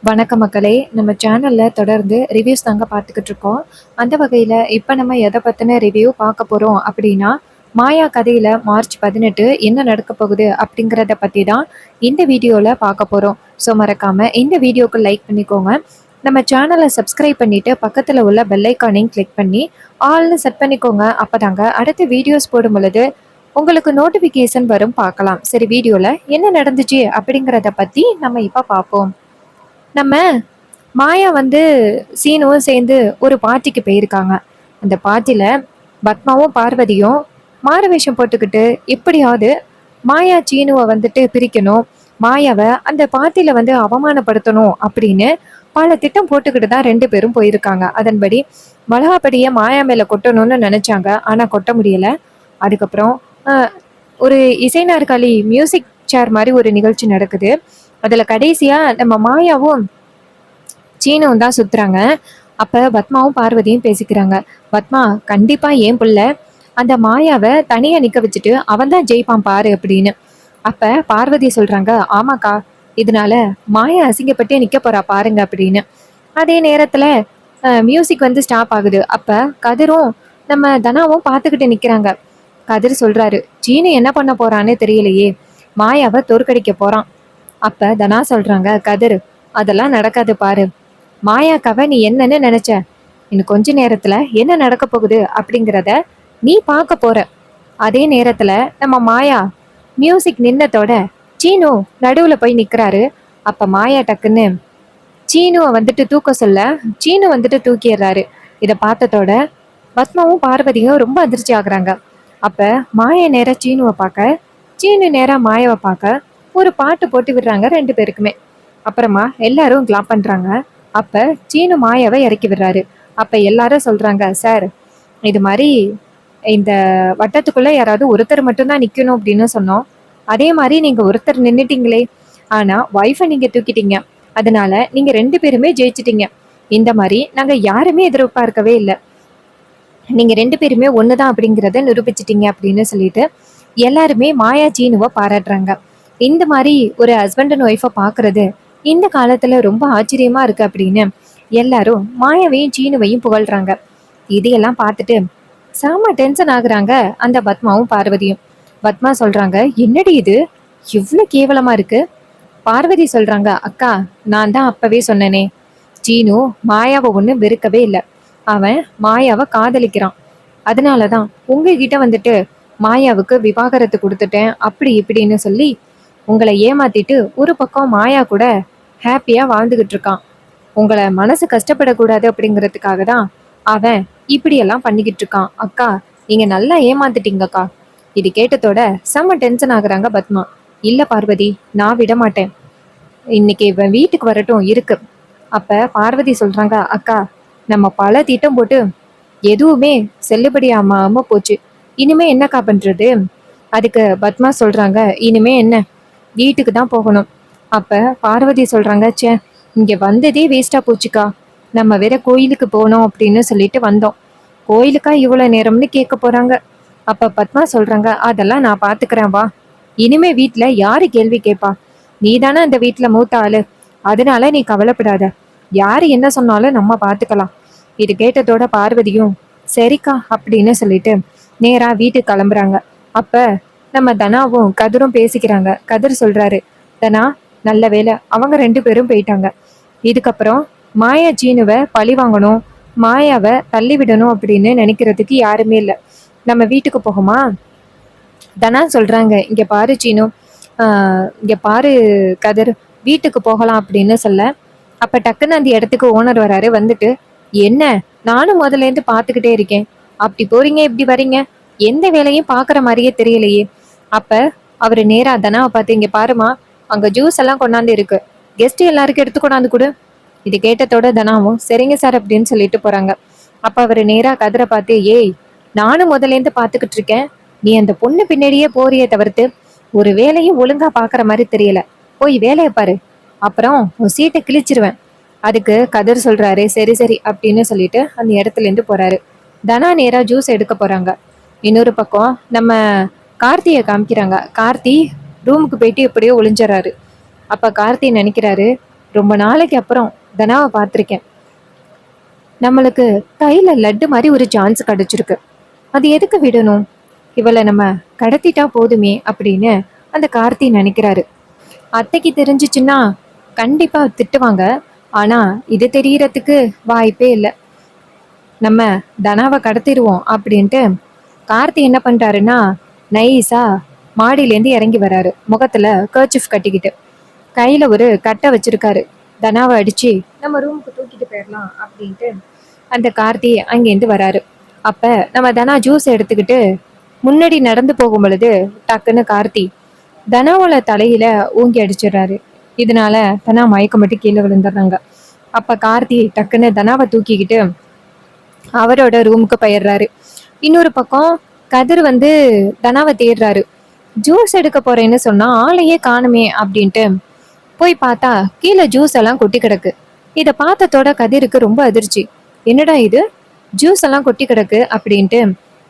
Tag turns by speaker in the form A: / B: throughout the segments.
A: வணக்கம் மக்களே! நம்ம சேனல்ல தொடர்ந்து ரிவ்யூஸ் தாங்க பார்த்துக்கிட்டு இருக்கோம். அந்த வகையில இப்ப நம்ம எத பத்தின ரிவ்யூ பார்க்க போறோம் அப்படின்னா, மாயா கதையில மார்ச் 18 என்ன நடக்கப் போகுது அப்படிங்கிறத பத்தி தான் இந்த வீடியோல பார்க்க போறோம். ஸோ மறக்காம இந்த வீடியோக்கு லைக் பண்ணிக்கோங்க. நம்ம சேனல சப்ஸ்கிரைப் பண்ணிட்டு பக்கத்துல உள்ள பெல் ஐகானையும் கிளிக் பண்ணி ஆல்னு செட் பண்ணிக்கோங்க. அப்பதாங்க அடுத்த வீடியோஸ் போடும் பொழுது உங்களுக்கு நோட்டிஃபிகேஷன் வரும் பார்க்கலாம். சரி வீடியோல என்ன நடந்துச்சு அப்படிங்கிறத பத்தி நம்ம இப்ப பார்ப்போம். நம்ம மாயா சீனுவும் சேர்ந்து ஒரு பார்ட்டிக்கு போயிருக்காங்க. அந்த பார்ட்டில பத்மாவும் பார்வதியும் மாறுவேஷம் போட்டுக்கிட்டு எப்படியாவது மாயா சீனுவை பிரிக்கணும், மாயாவை அந்த பார்ட்டில அவமானப்படுத்தணும் அப்படின்னு பல திட்டம் போட்டுக்கிட்டு தான் ரெண்டு பேரும் போயிருக்காங்க. அதன்படி மிளகாப்படியை மாயா மேல கொட்டணும்னு நினைச்சாங்க, ஆனா கொட்ட முடியல. அதுக்கப்புறம் ஆஹ், ஒரு இசை நாற்காலி மியூசிக் சேர் மாதிரி ஒரு நிகழ்ச்சி நடக்குது. அதுல கடைசியா நம்ம மாயாவும் சீனும் தான் சுத்துறாங்க. அப்ப பத்மாவும் பார்வதியும் பேசிக்கிறாங்க. பத்மா, கண்டிப்பா ஏன் புள்ள அந்த மாயாவை தனியா நிக்க வச்சுட்டு அவன் தான் ஜெயிப்பான் பாரு அப்படின்னு. அப்ப பார்வதி சொல்றாங்க, ஆமாக்கா, இதனால மாயா அசிங்கப்பட்டே நிக்க போறா பாருங்க அப்படின்னு. அதே நேரத்துல மியூசிக் ஸ்டாப் ஆகுது. அப்ப கதிரும் நம்ம தனாவும் பார்த்துக்கிட்டு நிக்கிறாங்க. கதிர் சொல்றாரு, சீனு என்ன பண்ண போறான்னு தெரியலையே, மாயாவை தோற்கடிக்க போறான். அப்ப தனா சொல்றாங்க, கதிர், அதெல்லாம் நடக்காது பாரு, மாயாக்காவை நீ என்னன்னு நினைச்ச, இன்னும் கொஞ்ச நேரத்துல என்ன நடக்க போகுது அப்படிங்கிறத நீ பார்க்க போற. அதே நேரத்துல நம்ம மாயா மியூசிக் நின்னதோட சீனு நடுவுல போய் நிக்கிறாரு. அப்ப மாயா டக்குன்னு சீனுவை தூக்க சொல்ல சீனு தூக்கிடுறாரு. இதை பார்த்ததோட பத்மாவும் பார்வதியும் ரொம்ப அதிர்ச்சி ஆகுறாங்க. அப்ப மாயா நேரா சீனுவை பார்க்க, சீனு நேரா மாயாவை பார்க்க ஒரு பாட்டு போட்டு விடுறாங்க ரெண்டு பேருக்குமே. அப்புறமா எல்லாரும் கிளாப் பண்றாங்க. அப்ப சீனு மாயாவை இறக்கி விடுறாரு. அப்ப எல்லாரும் சொல்றாங்க, சார், இது மாதிரி இந்த வட்டத்துக்குள்ள யாராவது ஒருத்தர் மட்டும்தான் நிக்கணும் அப்படின்னு சொன்னோம். அதே மாதிரி நீங்க ஒருத்தர் நின்னுட்டீங்களே, ஆனா ஒய்ஃபை நீங்க தூக்கிட்டீங்க, அதனால நீங்க ரெண்டு பேருமே ஜெயிச்சிட்டீங்க. இந்த மாதிரி நாங்க யாருமே எதிர்பார்க்கவே இல்லை. நீங்க ரெண்டு பேருமே ஒண்ணுதான் அப்படிங்கிறத நிரூபிச்சிட்டீங்க அப்படின்னு சொல்லிட்டு எல்லாருமே மாயா சீனுவை பாராட்டுறாங்க. இந்த மாதிரி ஒரு ஹஸ்பண்ட் அண்ட் ஒய்ஃபை பாக்குறது இந்த காலத்துல ரொம்ப ஆச்சரியமா இருக்கு அப்படின்னு எல்லாரும் மாயாவையும் சீனுவையும் புகழ்றாங்க. இதையெல்லாம் பார்த்துட்டு செம டென்ஷன் ஆகுறாங்க அந்த பத்மாவும் பார்வதியும். பத்மா சொல்றாங்க, என்னடி இது இவ்வளவு கேவலமா இருக்கு. பார்வதி சொல்றாங்க, அக்கா, நான் தான் அப்பவே சொன்னனே, சீனு மாயாவை ஒண்ணு வெறுக்கவே இல்லை, அவன் மாயாவை காதலிக்கிறான். அதனாலதான் உங்ககிட்ட மாயாவுக்கு விவாகரத்து கொடுத்துட்டேன் அப்படி இப்படின்னு சொல்லி உங்களை ஏமாத்திட்டு ஒரு பக்கம் மாயா கூட ஹாப்பியா வாழ்ந்துகிட்டு இருக்கான். உங்களை மனசு கஷ்டப்படக்கூடாது அப்படிங்கிறதுக்காக தான் அவன் இப்படியெல்லாம் பண்ணிக்கிட்டு இருக்கான். அக்கா, நீங்க நல்லா ஏமாத்திட்டீங்கக்கா. இது கேட்டதோட செம்ம டென்ஷன் ஆகுறாங்க பத்மா. இல்ல பார்வதி, நான் விட மாட்டேன், இன்னைக்கு இவன் வீட்டுக்கு வரட்டும் இருக்கு. அப்ப பார்வதி சொல்றாங்க, அக்கா, நம்ம பல திட்டம் போட்டு எதுவுமே செல்லுபடி ஆகாம போச்சு, இனிமே என்னக்கா பண்றது. அதுக்கு பத்மா சொல்றாங்க, இனிமே என்ன, வீட்டுக்கு தான் போகணும். அப்ப பார்வதி சொல்றாங்க, ச்சே, இங்க வந்ததே வேஸ்டா போச்சுக்கா, நம்ம வேற கோயிலுக்கு போனோம் அப்படின்னு சொல்லிட்டு வந்தோம், கோயிலுக்கா இவ்வளவு நேரம்னு கேட்க போறாங்க. அப்ப பத்மா சொல்றாங்க, அதெல்லாம் நான் பாத்துக்கிறேன் வா, இனிமே வீட்டுல யாரு கேள்வி கேட்பா, நீ தானே அந்த வீட்டுல மூத்த ஆளு, அதனால நீ கவலைப்படாத, யாரு என்ன சொன்னாலும் நம்ம பாத்துக்கலாம். இது கேட்டதோட பார்வதியும் சரிக்கா அப்படின்னு சொல்லிட்டு நேரா வீட்டுக்கு கிளம்புறாங்க. அப்ப நம்ம தனாவும் கதிரும் பேசிக்கிறாங்க. கதிர் சொல்றாரு, தனா, நல்ல வேலை அவங்க ரெண்டு பேரும் போயிட்டாங்க. இதுக்கப்புறம் மாயா சீனுவை பழி வாங்கணும், மாயாவை தள்ளி விடணும் அப்படின்னு நினைக்கிறதுக்கு யாருமே இல்லை. நம்ம வீட்டுக்கு போகுமா. தனா சொல்றாங்க, இங்க பாரு சீனு, இங்க பாரு கதிர், வீட்டுக்கு போகலாம் அப்படின்னு சொல்ல, அப்ப டக்குன்னு அந்த இடத்துக்கு ஓனர் வராரு. என்ன, நானும் முதல்ல இருந்து பாத்துக்கிட்டே இருக்கேன், அப்படி போறீங்க இப்படி வரீங்க, எந்த வேலையும் பாக்குற மாதிரியே தெரியலையே. அப்ப அவரு நேரா தனாவை பார்த்து, இங்க பாருமா, அங்க ஜூஸ் எல்லாம் கொண்டாந்து இருக்கு, கெஸ்ட் எல்லாருக்கும் எடுத்து கொண்டாந்து கொடு. இது கேட்டதோட தனாவும் சரிங்க சார் அப்படின்னு சொல்லிட்டு போறாங்க. அப்ப அவரு நேரா கதிரை பார்த்து, ஏய், நானும் முதல்ல இருந்து பாத்துக்கிட்டு இருக்கேன், நீ அந்த பொண்ணு பின்னாடியே போறியே தவிர்த்து ஒரு வேலையும் ஒழுங்கா பாக்குற மாதிரி தெரியல, போய் வேலையை பாரு, அப்புறம் உன் சீட்டை கிழிச்சிருவேன். அதுக்கு கதிர் சொல்றாரு, சரி சரி அப்படின்னு சொல்லிட்டு அந்த இடத்துல இருந்து போறாரு. தனா நேரா ஜூஸ் எடுக்க போறாங்க. இன்னொரு பக்கம் நம்ம கார்த்தியை காமிக்கிறாங்க. கார்த்தி ரூமுக்கு போயிட்டு எப்படியோ ஒளிஞ்சிடறாரு. அப்ப கார்த்தி நினைக்கிறாரு, ரொம்ப நாளைக்கு அப்புறம் தனாவை பார்த்துருக்கேன். நம்மளுக்கு கையில லட்டு மாதிரி ஒரு சான்ஸ் கிடைச்சிருக்கு. அது எதுக்கு விடணும்? இவளை நம்ம கடத்திட்டா போதுமே அப்படின்னு அந்த கார்த்தி நினைக்கிறாரு. அத்தைக்கு தெரிஞ்சிச்சுன்னா கண்டிப்பா திட்டுவாங்க. ஆனா இது தெரியறதுக்கு வாய்ப்பே இல்லை. நம்ம தனாவை கடத்திடுவோம் அப்படின்ட்டு கார்த்தி என்ன பண்றாருன்னா நைஸா மாடியிலேருந்து இறங்கி வராரு. முகத்துல கர்ச்சிஃப் கட்டிக்கிட்டு கையில ஒரு கட்டை வச்சிருக்காரு. தனாவை அடிச்சு நம்ம ரூமுக்கு தூக்கிட்டு போயிடலாம் அப்படின்ட்டு அந்த கார்த்தி அங்கேருந்து வராரு. அப்ப நம்ம தனா ஜூஸ் எடுத்துக்கிட்டு முன்னாடி நடந்து போகும் பொழுது டக்குன்னு கார்த்தி தனாவோட தலையில ஊங்கி அடிச்சிடுறாரு. இதனால தனா மயக்கம் மட்டும் கீழே விழுந்துடுறாங்க. அப்ப கார்த்தி டக்குன்னு தனாவை தூக்கிக்கிட்டு அவரோட ரூமுக்கு போயிடுறாரு. இன்னொரு பக்கம் கதிர் வந்து தனாவை தேடுறாரு. ஜூஸ் எடுக்க போறேன்னு சொன்னா ஆளையே காணுமே அப்படின்ட்டு போய் பார்த்தா கீழே ஜூஸ் எல்லாம் கொட்டி கிடக்கு. இதை பார்த்ததோட கதிருக்கு ரொம்ப அதிர்ச்சி. என்னடா இது, ஜூஸ் எல்லாம் கொட்டி கிடக்கு அப்படின்ட்டு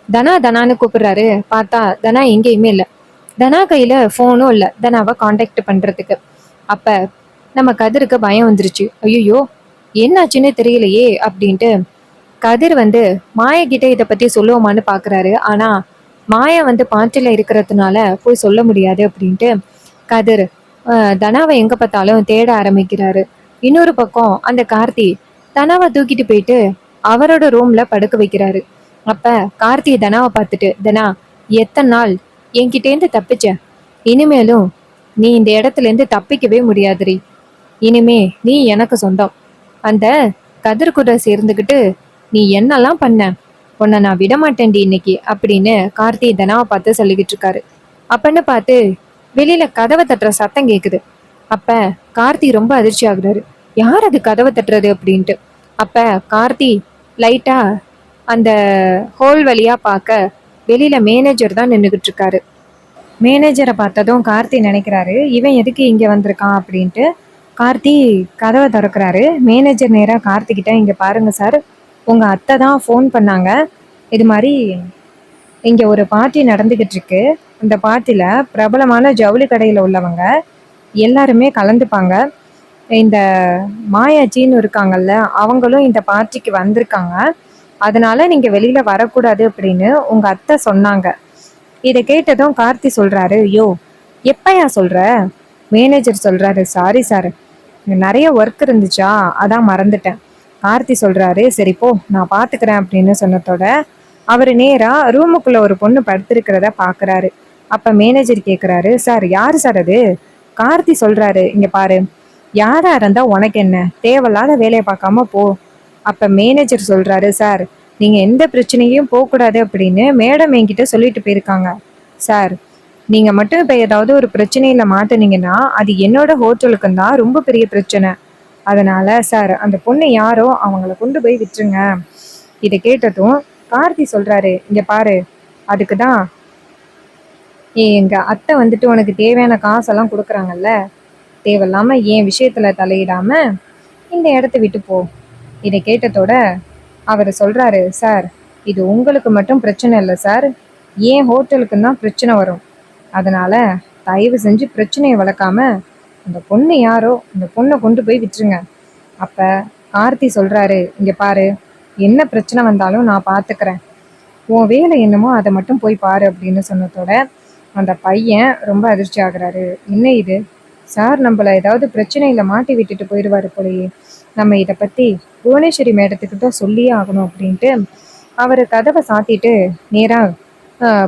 A: தனா தனான்னு கூப்பிடுறாரு. பார்த்தா தனா எங்கேயுமே இல்லை. தனா கையில போனும் இல்லை தனாவை காண்டாக்ட் பண்றதுக்கு. அப்ப நம்ம கதிருக்கு பயம் வந்துருச்சு. ஐயோ என்னாச்சுன்னு தெரியலையே அப்படின்ட்டு கதிர் வந்து மாயா கிட்ட இதை பத்தி சொல்லுவோமான்னு பாக்குறாரு. ஆனா மாயா வந்து பாட்டில இருக்கிறதுனால போய் சொல்ல முடியாது அப்படின்ட்டு கதிர் தனாவை எங்க பார்த்தாலும் தேட ஆரம்பிக்கிறாரு. இன்னொரு பக்கம் அந்த கார்த்தி தனாவை தூக்கிட்டு போயிட்டு அவரோட ரூம்ல படுக்க வைக்கிறாரு. அப்ப கார்த்தி தனாவை பார்த்துட்டு, தனா எத்தனை நாள் என்கிட்டேருந்து தப்பிச்ச, இனிமேலும் நீ இந்த இடத்துல இருந்து தப்பிக்கவே முடியாதுரி. இனிமே நீ எனக்கு சொந்தம். அந்த கதிர் கூட சேர்ந்துக்கிட்டு நீ என்னெல்லாம் பண்ண, உன்னை நான் விடமாட்டேன்டி இன்னைக்கு அப்படின்னு கார்த்தி தனாவை பார்த்து சொல்லிக்கிட்டு இருக்காரு. அப்பன்னு பார்த்து வெளியில கதவை தட்டுற சத்தம் கேக்குது. அப்ப கார்த்தி ரொம்ப அதிர்ச்சி ஆகுறாரு. யார் அது கதவை தட்டுறது அப்படின்ட்டு. அப்ப கார்த்தி லைட்டா அந்த ஹோல் வழியா பார்க்க வெளியில மேனேஜர் தான் நின்றுகிட்டு இருக்காரு. மேனேஜரை பார்த்ததும் கார்த்தி நினைக்கிறாரு இவன் எதுக்கு இங்க வந்திருக்கான் அப்படின்ட்டு. கார்த்தி கதவை திறக்கிறாரு. மேனேஜர் நேரா கார்த்தி கிட்ட, இங்க பாருங்க சார், உங்க அத்தை தான் ஃபோன் பண்ணாங்க. இது மாதிரி இங்க ஒரு பார்ட்டி நடந்துகிட்டு இருக்கு. இந்த பார்ட்டில பிரபலமான ஜவுளி கடையில உள்ளவங்க எல்லாருமே கலந்துப்பாங்க. இந்த மாயாச்சின்னு இருக்காங்கல்ல, அவங்களும் இந்த பார்ட்டிக்கு வந்திருக்காங்க. அதனால நீங்க வெளியில வரக்கூடாது அப்படின்னு உங்க அத்தை சொன்னாங்க. இதை கேட்டதும் கார்த்தி சொல்றாரு, ஐயோ எப்பயா சொல்ற? மேனேஜர் சொல்றாரு, சாரி சார், நிறைய ஒர்க் இருந்துச்சா அதான் மறந்துட்டேன். கார்த்தி சொல்றாரு, சரி போ நான் பாத்துக்கிறேன் அப்படின்னு சொன்னதோட அவரு நேரா ரூமுக்குள்ள ஒரு பொண்ணு படுத்திருக்கிறத பாக்குறாரு. அப்ப மேனேஜர் கேக்குறாரு, சார் யாரு சார் அது? கார்த்தி சொல்றாரு, இங்க பாரு, யாரா இருந்தா உனக்கு என்ன, தேவையில்லாத வேலையை பார்க்காம போ. அப்ப மேனேஜர் சொல்றாரு, சார் நீங்க எந்த பிரச்சனையும் போகக்கூடாது அப்படின்னு மேடம் என்கிட்ட சொல்லிட்டு போயிருக்காங்க. சார் நீங்க மட்டும் இப்ப ஏதாவது ஒரு பிரச்சனையில மாட்டினீங்கன்னா அது என்னோட ஹோட்டலுக்கு தான் ரொம்ப பெரிய பிரச்சனை. அதனால சார் அந்த பொண்ணு யாரோ அவங்கள கொண்டு போய் விட்டுருங்க. இதை கேட்டதும் கார்த்தி சொல்றாரு, இங்க பாரு, அதுக்கு தான் எங்க அத்தை வந்துட்டு உனக்கு தேவையான காசெல்லாம் கொடுக்குறாங்கல்ல, தேவையில்லாம என் விஷயத்துல தலையிடாம இந்த இடத்த விட்டு போ. இதை கேட்டதோட அவர் சொல்றாரு, சார் இது உங்களுக்கு மட்டும் பிரச்சனை இல்லை சார், ஏன் ஹோட்டலுக்கு தான் பிரச்சனை வரும். அதனால தயவு செஞ்சு பிரச்சனையை வளர்க்காம அந்த பொண்ணு யாரோ அந்த பொண்ணை கொண்டு போய் விட்டுருங்க. அப்ப கார்த்தி சொல்றாரு, இங்க பாரு, என்ன பிரச்சனை வந்தாலும் நான் பாத்துக்கிறேன், உன் வேலை என்னமோ அதை மட்டும் போய் பாரு அப்படின்னு சொன்னதோட அந்த பையன் ரொம்ப அதிர்ச்சி ஆகுறாரு. என்ன இது, சார் நம்மள ஏதாவது பிரச்சனையில மாட்டி விட்டுட்டு போயிடுவாரு போலயே, நம்ம இதை பத்தி புவனேஸ்வரி மேடத்துக்கு தான் சொல்லியே ஆகணும் அப்படின்ட்டு அவர் கதவை சாத்திட்டு நேரா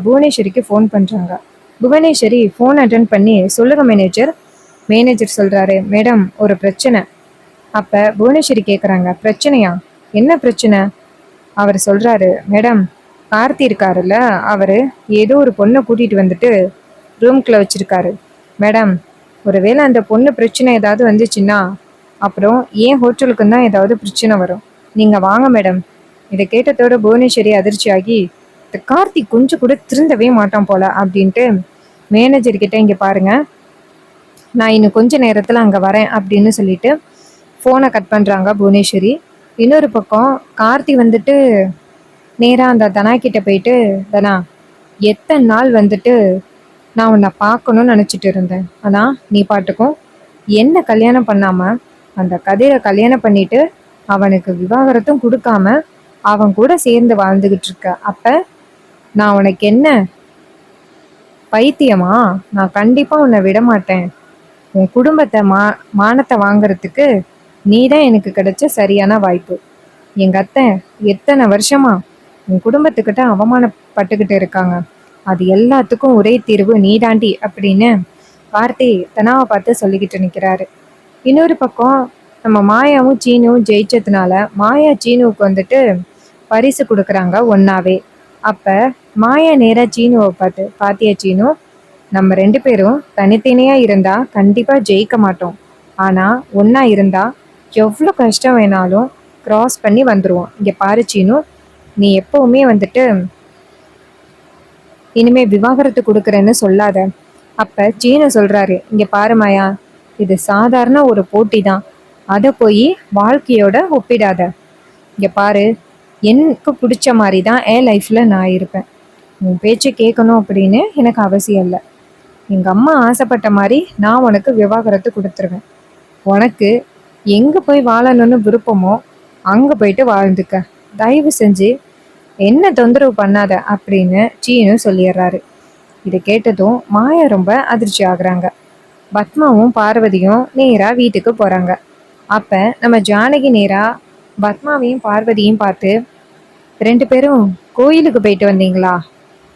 A: புவனேஸ்வரிக்கு ஃபோன் பண்றாங்க. புவனேஸ்வரி ஃபோன் அட்டன் பண்ணி, சொல்லுங்க மேனேஜர். மேனேஜர் சொல்றாரு, மேடம் ஒரு பிரச்சனை. அப்ப புவனேஸ்வரி கேக்குறாங்க, பிரச்சனையா, என்ன பிரச்சனை? அவர் சொல்றாரு, மேடம் கார்த்தி இருக்காருல்ல, அவரு ஏதோ ஒரு பொண்ணை கூட்டிட்டு வந்துட்டு ரூம்குள்ள வச்சிருக்காரு மேடம். ஒருவேளை அந்த பொண்ணு பிரச்சனை ஏதாவது வந்துச்சுன்னா அப்புறம் ஏன் ஹோட்டலுக்கு தான் ஏதாவது பிரச்சனை வரும். நீங்க வாங்க மேடம். இதை கேட்டதோட புவனேஸ்வரி அதிர்ச்சியாகி, இந்த கார்த்தி கொஞ்சம் கூட திருந்தவே மாட்டான் போல அப்படின்ட்டு மேனேஜர் கிட்ட, இங்க பாருங்க, நான் இன்னும் கொஞ்ச நேரத்துல அங்க வரேன் அப்படின்னு சொல்லிட்டு போனை கட் பண்றாங்க புவனேஸ்வரி. இன்னொரு பக்கம் கார்த்தி வந்துட்டு நேரா அந்த தனா கிட்ட போயிட்டு, தனா எத்தனை நாள் வந்துட்டு நான் உன்னை பார்க்கணும்னு நினச்சிட்டு இருந்தேன். ஆனால் நீ பாட்டுக்கும் என்ன கல்யாணம் பண்ணாம அந்த கதிரை கல்யாணம் பண்ணிட்டு அவனுக்கு விவாகரத்தும் கொடுக்காம அவன் கூட சேர்ந்து வாழ்ந்துகிட்டு இருக்க. அப்ப நான் உனக்கு என்ன பைத்தியமா? நான் கண்டிப்பா உன்னை விட மாட்டேன். உன் குடும்பத்தை மானத்தை வாங்குறதுக்கு நீதான் எனக்கு கிடைச்ச சரியான வாய்ப்பு. எங்க அத்தை எத்தனை வருஷமா உன் குடும்பத்துக்கிட்ட அவமானப்பட்டுக்கிட்டு இருக்காங்க. அது எல்லாத்துக்கும் ஒரே தீர்வு நீதாண்டி அப்படின்னு கார்த்தி தனாவை பார்த்து சொல்லிக்கிட்டு நிற்கிறாரு. இன்னொரு பக்கம் நம்ம மாயாவும் சீனுவும் ஜெயிச்சதுனால மாயா சீனுவுக்கு வந்துட்டு பரிசு கொடுக்குறாங்க ஒன்னாவே. அப்ப மாயா நேரா சீனுவை பார்த்து, பாத்தியா சீனு, நம்ம 2 பேரும் தனித்தனியா இருந்தா கண்டிப்பா ஜெயிக்க மாட்டோம். ஆனா ஒன்னா இருந்தா எவ்வளோ கஷ்டம் வேணாலும் கிராஸ் பண்ணி வந்துருவோம். இங்க பாரு சீனு, நீ எப்பவுமே வந்துட்டு இனிமே விவாகரத்து கொடுக்குறேன்னு சொல்லாத. அப்ப சீனு சொல்றாரு, இங்க பாரு மாயா, இது சாதாரண ஒரு போட்டி தான். அதை போய் வாழ்க்கையோட ஒப்பிடாத. இங்க பாரு, எனக்கு பிடிச்ச மாதிரி தான் என் லைஃப்ல நான் இருப்பேன். உன் பேச்சு கேட்கணும் அப்படின்னு எனக்கு அவசியம் இல்லை. எங்க அம்மா ஆசைப்பட்ட மாதிரி நான் உனக்கு விவாகரத்து கொடுத்துருவேன். உனக்கு எங்க போய் வாழணும்னு விருப்பமோ அங்க போயிட்டு வாழ்ந்துக்க. தயவு செஞ்சு என்ன தொந்தரவு பண்ணாத அப்படின்னு சீனு சொல்லிடுறாரு. இதை கேட்டதும் மாயா ரொம்ப அதிர்ச்சி ஆகுறாங்க. பத்மாவும் பார்வதியும் நேரா வீட்டுக்கு போறாங்க. அப்ப நம்ம ஜானகி நேரா பத்மாவையும் பார்வதியும் பார்த்து, 2 பேரும் கோயிலுக்கு போயிட்டு வந்தீங்களா?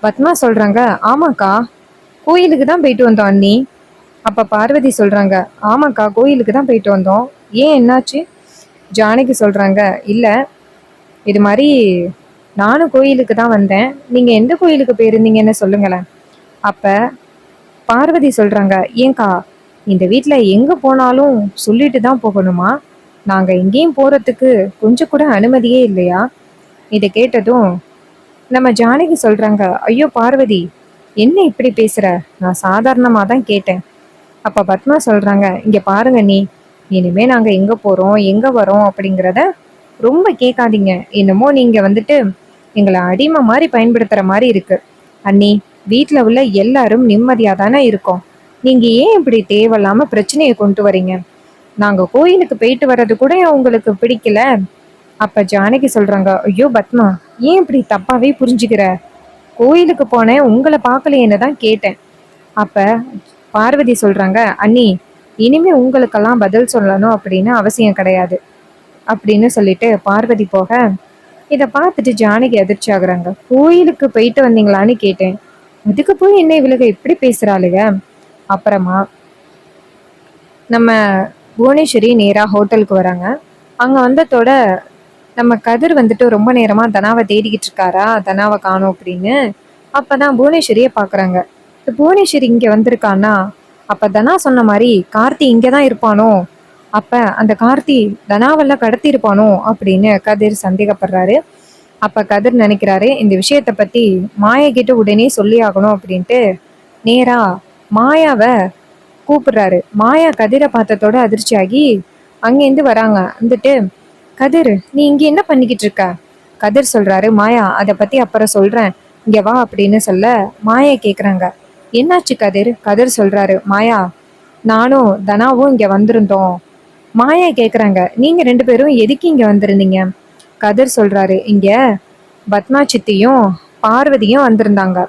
A: பத்மா சொல்றாங்க, ஆமாக்கா, கோயிலுக்கு தான் போயிட்டு வந்தோம் அண்ணி. அப்ப பார்வதி சொல்றாங்க, ஆமாக்கா, கோயிலுக்கு தான் போயிட்டு வந்தோம். ஏன், என்னாச்சு? ஜானகி சொல்றாங்க, இல்ல, இது மாதிரி நானும் கோயிலுக்கு தான் வந்தேன். நீங்க எந்த கோயிலுக்கு போயிருந்தீங்கன்னு சொல்லுங்களேன். அப்ப பார்வதி சொல்றாங்க, ஏங்கா, இந்த வீட்டுல எங்க போனாலும் சொல்லிட்டு தான் போகணுமா? நாங்க எங்கேயும் போறதுக்கு கொஞ்சம் கூட அனுமதியே இல்லையா? இதை கேட்டதும் நம்ம ஜானகி சொல்றாங்க, ஐயோ பார்வதி, என்ன இப்படி பேசுற? நான் சாதாரணமா தான் கேட்டேன். அப்ப பத்மா சொல்றாங்க, இங்க பாருங்க நீ, இனிமே நாங்க எங்க போறோம் எங்க வரோம் அப்படிங்கிறத ரொம்ப கேட்காதீங்க. என்னமோ நீங்க வந்துட்டு எங்களை அடிமை மாதிரி பயன்படுத்துற மாதிரி இருக்கு. அண்ணி, வீட்டுல உள்ள எல்லாரும் நிம்மதியா தானே இருக்கோம். நீங்க ஏன் இப்படி தேவையில்லாம பிரச்சனையை கொண்டு வரீங்க? நாங்க கோயிலுக்கு போயிட்டு வர்றது கூட உங்களுக்கு பிடிக்கல. அப்ப ஜானகி சொல்றாங்க, ஐயோ பத்மா, ஏன் இப்படி தப்பாவே புரிஞ்சுக்கிற? கோயிலுக்கு போனேன், உங்களை பார்க்கலையேன்னு தான் கேட்டேன். அப்ப பார்வதி சொல்றாங்க, அண்ணி, இனிமே உங்களுக்கெல்லாம் பதில் சொல்லணும் அப்படின்னு அவசியம் கிடையாது அப்படின்னு சொல்லிட்டு பார்வதி போக, இதை பார்த்துட்டு ஜானகி அதிர்ச்சி ஆகுறாங்க. கோயிலுக்கு போயிட்டு வந்தீங்களான்னு கேட்டேன், அதுக்கு போய் என்ன இவளுக இப்படி பேசுறாளுங்க? அப்புறமா நம்ம புவனேஸ்வரி நேரா ஹோட்டலுக்கு வராங்க. அங்க வந்ததோட நம்ம கதிர் வந்துட்டு ரொம்ப நேரமா தனாவை தேடிக்கிட்டு இருக்காரா, தனாவை காணோம் அப்படின்னு. அப்பதான் புவனேஸ்வரியை பாக்குறாங்க. புவனேஸ்வரி இங்க வந்திருக்கானா? அப்ப தனா சொன்ன மாதிரி கார்த்தி இங்கதான் இருப்பானோ? அப்ப அந்த கார்த்தி தனாவெல்லாம் கடத்தி இருப்பானோ அப்படின்னு கதிர் சந்தேகப்படுறாரு. அப்ப கதிர் நினைக்கிறாரு, இந்த விஷயத்த பத்தி மாயா கிட்ட உடனே சொல்லி ஆகணும் அப்படின்ட்டு நேரா மாயாவை கூப்பிடுறாரு. மாயா கதிரை பார்த்ததோட அதிர்ச்சியாகி அங்கேருந்து வராங்க. வந்துட்டு, கதிர், நீ இங்க என்ன பண்ணிக்கிட்டு இருக்க? கதிர் சொல்றாரு, மாயா, அதை பத்தி அப்புறம் சொல்றேன், இங்க வா அப்படின்னு சொல்ல மாயா கேக்குறாங்க, என்னாச்சு கதிர்? கதிர் சொல்றாரு, மாயா, நானும் தனாவும் இங்க வந்திருந்தோம். மாயா கேக்குறாங்க, நீங்க 2 பேரும் எதுக்கு இங்க வந்திருந்தீங்க? கதிர் சொல்றாரு, இங்க பத்மா சித்தியும் பார்வதியும் வந்திருந்தாங்க.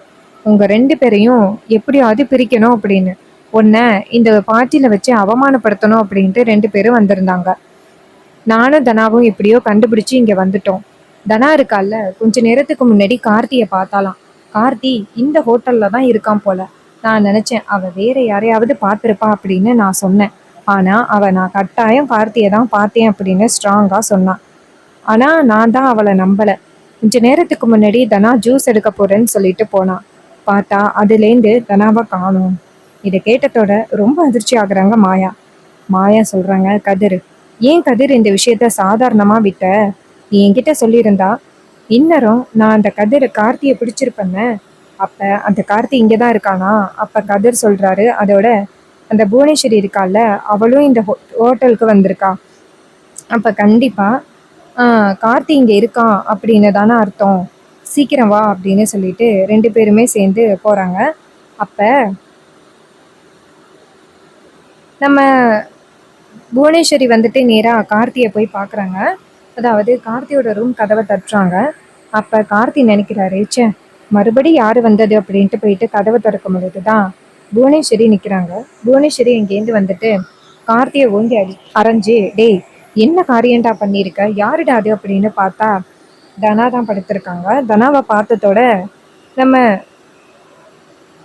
A: உங்க 2 பேரையும் எப்படியாவது பிரிக்கணும் அப்படின்னு, உன்னை இந்த பார்ட்டியில வச்சு அவமானப்படுத்தணும் அப்படின்ட்டு 2 பேரும் வந்திருந்தாங்க. நானும் தனாவும் எப்படியோ கண்டுபிடிச்சு இங்க வந்துட்டோம். தனா இருக்கால, கொஞ்ச நேரத்துக்கு முன்னாடி கார்த்தியை பார்த்தாலாம். கார்த்தி இந்த ஹோட்டல்ல தான் இருக்கான் போல. நான் நினைச்சேன் அவ வேற யாரையாவது பார்த்திருப்பா அப்படின்னு நான் சொன்னேன். ஆனா அவ நான் கட்டாயம் கார்த்தியை தான் பார்த்தேன் அப்படின்னு ஸ்ட்ராங்கா சொன்னான். ஆனா நான் தான் அவளை நம்பல. கொஞ்ச நேரத்துக்கு முன்னாடி தனா ஜூஸ் எடுக்க போறேன்னு சொல்லிட்டு போனான். பார்த்தா அதுலேருந்து தனாவை காணோம். இதை கேட்டதோட ரொம்ப அதிர்ச்சி ஆகுறாங்க மாயா. மாயா சொல்றாங்க, கதிர், ஏன் கதிர் இந்த விஷயத்த சாதாரணமா விட்ட? நீ என்கிட்ட சொல்லியிருந்தா இன்னரும் நான் அந்த கதிர் கார்த்தியை பிடிச்சிருப்பேன்னு. அப்ப அந்த கார்த்தி இங்கதான் இருக்கானா? அப்ப கதிர் சொல்றாரு, அதோட அந்த புவனேஸ்வரி இருக்கால, அவளும் இந்த ஹோட்டலுக்கு வந்திருக்கா. அப்ப கண்டிப்பா கார்த்தி இங்க இருக்கான் அப்படின்னு தானே அர்த்தம். சீக்கிரம் வா அப்படின்னு சொல்லிட்டு 2 பேருமே சேர்ந்து போறாங்க. அப்ப நம்ம புவனேஸ்வரி வந்துட்டு நேராக கார்த்தியை போய் பார்க்குறாங்க. அதாவது கார்த்தியோட ரூம் கதவை தட்டுறாங்க. அப்போ கார்த்தி நினைக்கிறாரு, ச்சே மறுபடி யார் வந்தது அப்படின்ட்டு போயிட்டு கதவை திறக்கும் பொழுது தான் புவனேஸ்வரி நிற்கிறாங்க. புவனேஸ்வரி இங்கேருந்து வந்துட்டு கார்த்தியை ஓங்கி அரைஞ்சு, டேய் என்ன காரியண்டா பண்ணியிருக்க, யாருடா அது அப்படின்னு பார்த்தா தனா தான் படுத்திருக்காங்க. தனாவை பார்த்ததோட நம்ம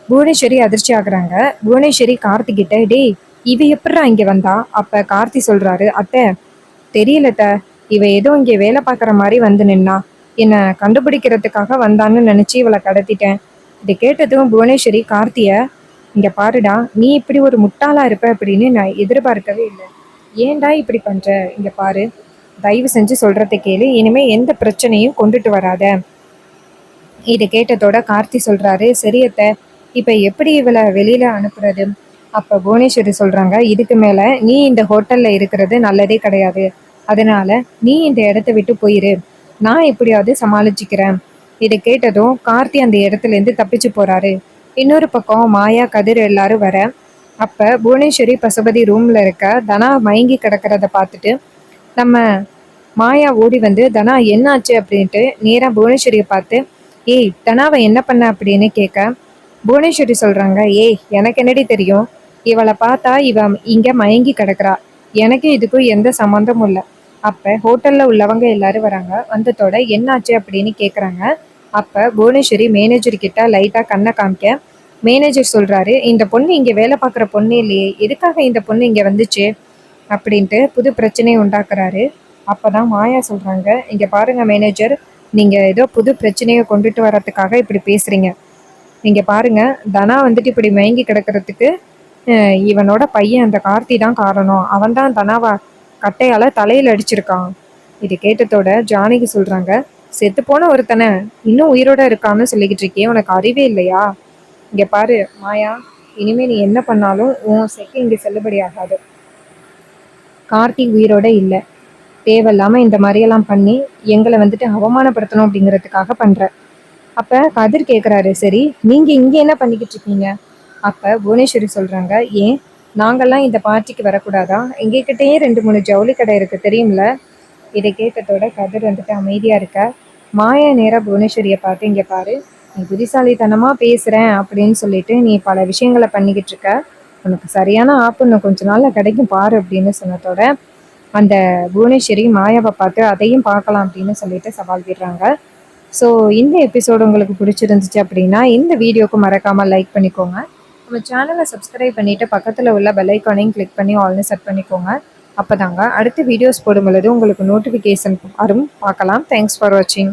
A: புவனேஸ்வரி அதிர்ச்சி ஆகுறாங்க. புவனேஸ்வரி கார்த்திகிட்ட, டேய் இவ எப்படா இங்க வந்தா? அப்ப கார்த்தி சொல்றாரு, அத்தை தெரியலத்த, இவ ஏதோ இங்க வேலை பார்க்குற மாதிரி வந்து நின்னா, என்னை கண்டுபிடிக்கிறதுக்காக வந்தான்னு நினைச்சு இவளை கடத்திட்டேன். இதை கேட்டதும் புவனேஸ்வரி கார்த்திய, இங்க பாருடா, நீ இப்படி ஒரு முட்டாளா இருப்ப அப்படின்னு நான் எதிர்பார்க்கவே இல்லை. ஏன்டா இப்படி பண்ற? இங்க பாரு, தயவு செஞ்சு சொல்றதை கேளு, இனிமே எந்த பிரச்சனையும் கொண்டுட்டு வராத. இதை கேட்டதோட கார்த்தி சொல்றாரு, சரியத்த, இப்ப எப்படி இவளை வெளியில அனுப்புறது? அப்ப புவனேஸ்வரி சொல்றாங்க, இதுக்கு மேல நீ இந்த ஹோட்டல்ல இருக்கிறது நல்லதே கிடையாது. அதனால நீ இந்த இடத்த விட்டு போயிரு, நான் எப்படியாவது சமாளிச்சுக்கிறேன். இதை கேட்டதும் கார்த்தி அந்த இடத்துல இருந்து தப்பிச்சு போறாரு. இன்னொரு பக்கம் மாயா, கதிர் எல்லாரும் வர, அப்ப புவனேஸ்வரி பசுபதி ரூம்ல இருக்க தனா மயங்கி கிடக்கிறத பார்த்துட்டு நம்ம மாயா ஓடி வந்து, தனா என்னாச்சு அப்படின்ட்டு நேரா புவனேஸ்வரியை பார்த்து, ஏய் தனாவை என்ன பண்ண அப்படின்னு கேட்க, புவனேஸ்வரி சொல்றாங்க, ஏய் எனக்கு என்னடி தெரியும், இவளை பார்த்தா இவ இங்க மயங்கி கிடக்குறா, எனக்கு இதுக்கும் எந்த சம்மந்தமும் இல்லை. அப்ப ஹோட்டல்ல உள்ளவங்க எல்லாரும் வராங்க. வந்ததோட என்னாச்சு அப்படின்னு கேக்குறாங்க. அப்ப புவனேஸ்வரி மேனேஜர் கிட்ட லைட்டா கண்ணை காமிக்க, மேனேஜர் சொல்றாரு, இந்த பொண்ணு இங்க வேலை பார்க்குற பொண்ணு இல்லையே, எதுக்காக இந்த பொண்ணு இங்க வந்துச்சு அப்படின்ட்டு புது பிரச்சனையை உண்டாக்குறாரு. அப்பதான் மாயா சொல்றாங்க, இங்க பாருங்க மேனேஜர், நீங்க ஏதோ புது பிரச்சனையை கொண்டுட்டு வர்றதுக்காக இப்படி பேசுறீங்க. நீங்க பாருங்க, தனா வந்துட்டு இப்படி மயங்கி கிடக்கிறதுக்கு இவனோட பையன் அந்த கார்த்தி தான் காரணம். அவன் தான் தனாவா கட்டையால தலையில அடிச்சிருக்கான். இது கேட்டதோட ஜானகி சொல்றாங்க, செத்து போன ஒருத்தனை இன்னும் உயிரோட இருக்கான்னு சொல்லிக்கிட்டு இருக்கே, உனக்கு அறிவே இல்லையா? இங்க பாரு மாயா, இனிமே நீ என்ன பண்ணாலும் உன் செக்கு இங்க செல்லுபடி ஆகாது. கார்த்தி உயிரோட இல்லை, தேவையில்லாம இந்த மாதிரியெல்லாம் பண்ணி எங்களை வந்துட்டு அவமானப்படுத்தணும் அப்படிங்கிறதுக்காக பண்ற. அப்ப கதிர் கேக்குறாரு, சரி நீங்க இங்க என்ன பண்ணிக்கிட்டு இருக்கீங்க? அப்ப புவனேஸ்வரி சொல்றாங்க, ஏன் நாங்கெல்லாம் இந்த பார்ட்டிக்கு வரக்கூடாதா? எங்ககிட்டயே 2-3 ஜவுளி கடை இருக்கு தெரியும்ல. இதை கேட்டதோட கதிர் வந்துட்டு அமைதியா இருக்க. மாயா நேரா புவனேஸ்வரியை பார்த்து, இங்க பாரு, நீ புத்திசாலித்தனமா பேசுறேன் அப்படின்னு சொல்லிட்டு நீ பல விஷயங்களை பண்ணிக்கிட்டு இருக்க, உனக்கு சரியான ஆப்பு இன்னும் கொஞ்ச நாள்ல கிடைக்கும் பாரு அப்படின்னு சொன்னதோட அந்த புவனேஸ்வரி மாயாவை பார்த்து அதையும் பார்க்கலாம் அப்படின்னு சொல்லிட்டு சவால் விடுறாங்க. ஸோ இந்த எபிசோடு உங்களுக்கு பிடிச்சிருந்துச்சு அப்படின்னா இந்த வீடியோக்கு மறக்காமல் லைக் பண்ணிக்கோங்க. நம்ம சேனலை சப்ஸ்கிரைப் பண்ணிவிட்டு பக்கத்தில் உள்ள பெல் ஐக்கானையும் கிளிக் பண்ணி ஆல்னு செட் பண்ணிக்கோங்க. அப்போ தாங்க அடுத்த வீடியோஸ் போடும் பொழுது உங்களுக்கு நோட்டிஃபிகேஷன் வரும், பார்க்கலாம். தேங்க்ஸ் ஃபார் வாட்சிங்.